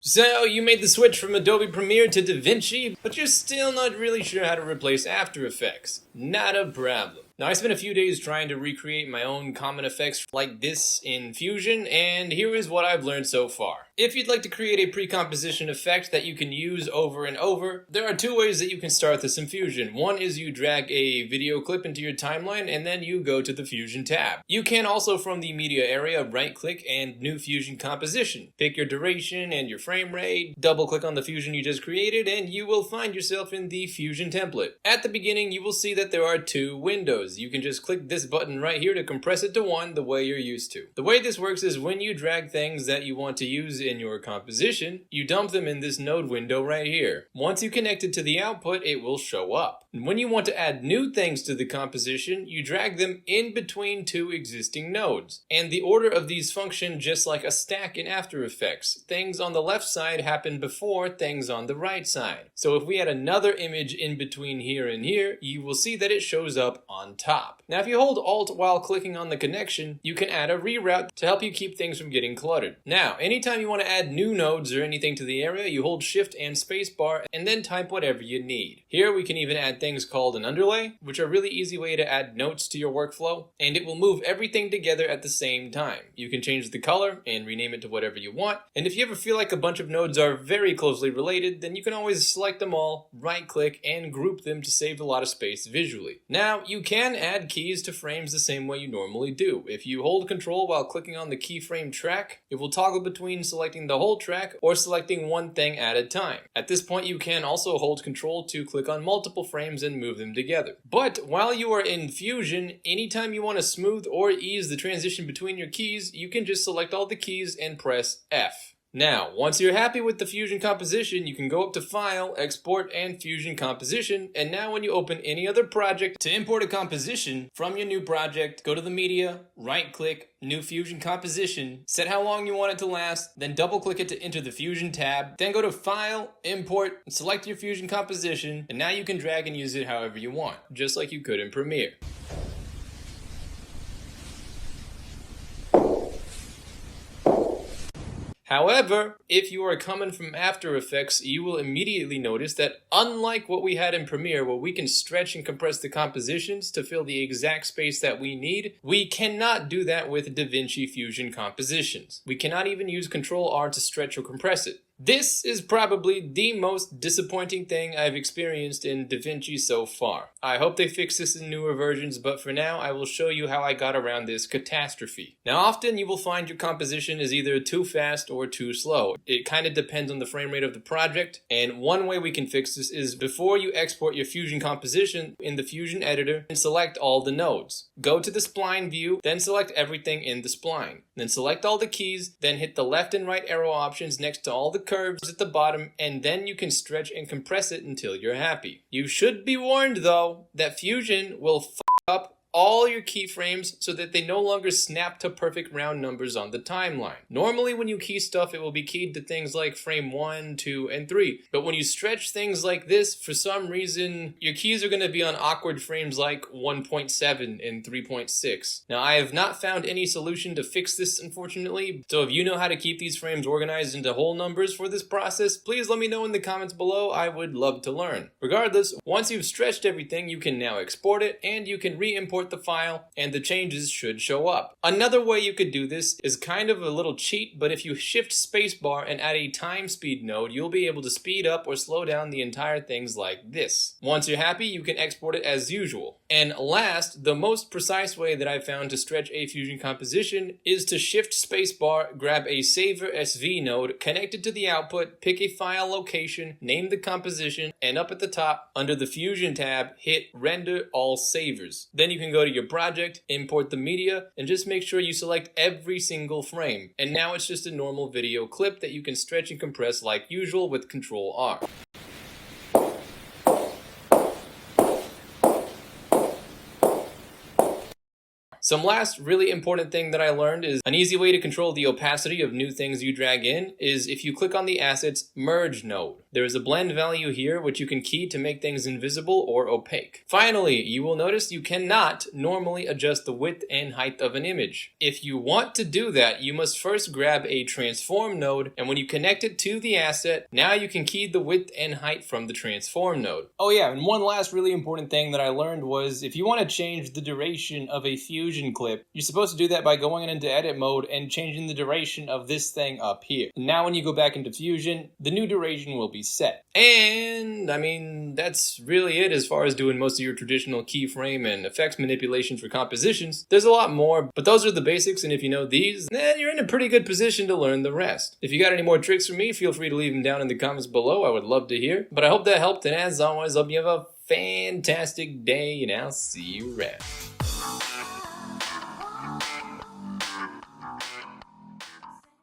So you made the switch from Adobe Premiere to Davinci, but you're still not really sure how to replace After Effects. Not a problem. Now I spent a few days trying to recreate my own common effects like this in Fusion, and here is what I've learned so far. If you'd like to create a pre-composition effect that you can use over and over, there are two ways that you can start this in Fusion. One is you drag a video clip into your timeline and then you go to the Fusion tab. You can also from the media area right click and new Fusion composition. Pick your duration and your frame rate, double click on the Fusion you just created, and you will find yourself in the Fusion template. At the beginning you will see that there are two windows. You can just click this button right here to compress it to one the way you're used to. The way this works is when you drag things that you want to use in your composition, you dump them in this node window right here. Once you connect it to the output, it will show up. And when you want to add new things to the composition, you drag them in between two existing nodes. And the order of these function just like a stack in After Effects. Things on the left side happen before things on the right side. So if we add another image in between here and here, you will see that it shows up on top. Now if you hold Alt while clicking on the connection, you can add a reroute to help you keep things from getting cluttered. Now, anytime you want to add new nodes or anything to the area, you hold Shift and Spacebar and then type whatever you need. Here we can even add things called an underlay, which are a really easy way to add notes to your workflow, and it will move everything together at the same time. You can change the color and rename it to whatever you want, and if you ever feel like a bunch of nodes are very closely related, then you can always select them all, right click, and group them to save a lot of space visually. Now, you can add keys to frames the same way you normally do. If you hold Control while clicking on the keyframe track, it will toggle between selecting the whole track or selecting one thing at a time. At this point, you can also hold Control to click on multiple frames and move them together. But while you are in Fusion, anytime you want to smooth or ease the transition between your keys, you can just select all the keys and press F. Now, once you're happy with the Fusion composition, you can go up to File, Export, and Fusion Composition, and now when you open any other project to import a composition from your new project, go to the Media, right-click, New Fusion Composition, set how long you want it to last, then double-click it to enter the Fusion tab, then go to File, Import, select your Fusion composition, and now you can drag and use it however you want, just like you could in Premiere. However, if you are coming from After Effects, you will immediately notice that unlike what we had in Premiere, where we can stretch and compress the compositions to fill the exact space that we need, we cannot do that with Davinci Fusion compositions. We cannot even use Ctrl-R to stretch or compress it. This is probably the most disappointing thing I've experienced in Davinci so far. I hope they fix this in newer versions, but for now I will show you how I got around this catastrophe. Now often you will find your composition is either too fast or too slow. It kind of depends on the frame rate of the project, and one way we can fix this is before you export your Fusion composition in the Fusion editor and select all the nodes. Go to the spline view, then select everything in the spline. Then select all the keys, then hit the left and right arrow options next to all the curves at the bottom, and then you can stretch and compress it until you're happy. You should be warned though that Fusion will f up all your keyframes so that they no longer snap to perfect round numbers on the timeline. Normally when you key stuff, it will be keyed to things like frame 1, 2, and 3. But when you stretch things like this, for some reason, your keys are going to be on awkward frames like 1.7 and 3.6. Now, I have not found any solution to fix this, unfortunately. So if you know how to keep these frames organized into whole numbers for this process, please let me know in the comments below. I would love to learn. Regardless, once you've stretched everything, you can now export it, and you can re-import the file, and the changes should show up. Another way you could do this is kind of a little cheat, but if you shift spacebar and add a TimeSpeed node, you'll be able to speed up or slow down the entire things like this. Once you're happy, you can export it as usual. And last, the most precise way that I've found to stretch a Fusion composition is to shift spacebar, grab a Saver SV node, connect it to the output, pick a file location, name the composition, and up at the top, under the Fusion tab, hit Render All Savers. Then you can go to your project, import the media, and just make sure you select every single frame. And now it's just a normal video clip that you can stretch and compress like usual with Ctrl-R. Some last really important thing that I learned is an easy way to control the opacity of new things you drag in is if you click on the asset's merge node. There is a blend value here which you can key to make things invisible or opaque. Finally, you will notice you cannot normally adjust the width and height of an image. If you want to do that, you must first grab a transform node, and when you connect it to the asset, now you can key the width and height from the transform node. Oh yeah, and one last really important thing that I learned was if you want to change the duration of a Fusion clip, you're supposed to do that by going into edit mode and changing the duration of this thing up here. Now when you go back into Fusion, the new duration will be set. And I mean, that's really it as far as doing most of your traditional keyframe and effects manipulations for compositions. There's a lot more, but those are the basics, and if you know these, then you're in a pretty good position to learn the rest. If you got any more tricks from me, feel free to leave them down in the comments below. I would love to hear. But I hope that helped, and as always, hope you have a fantastic day, and I'll see you around.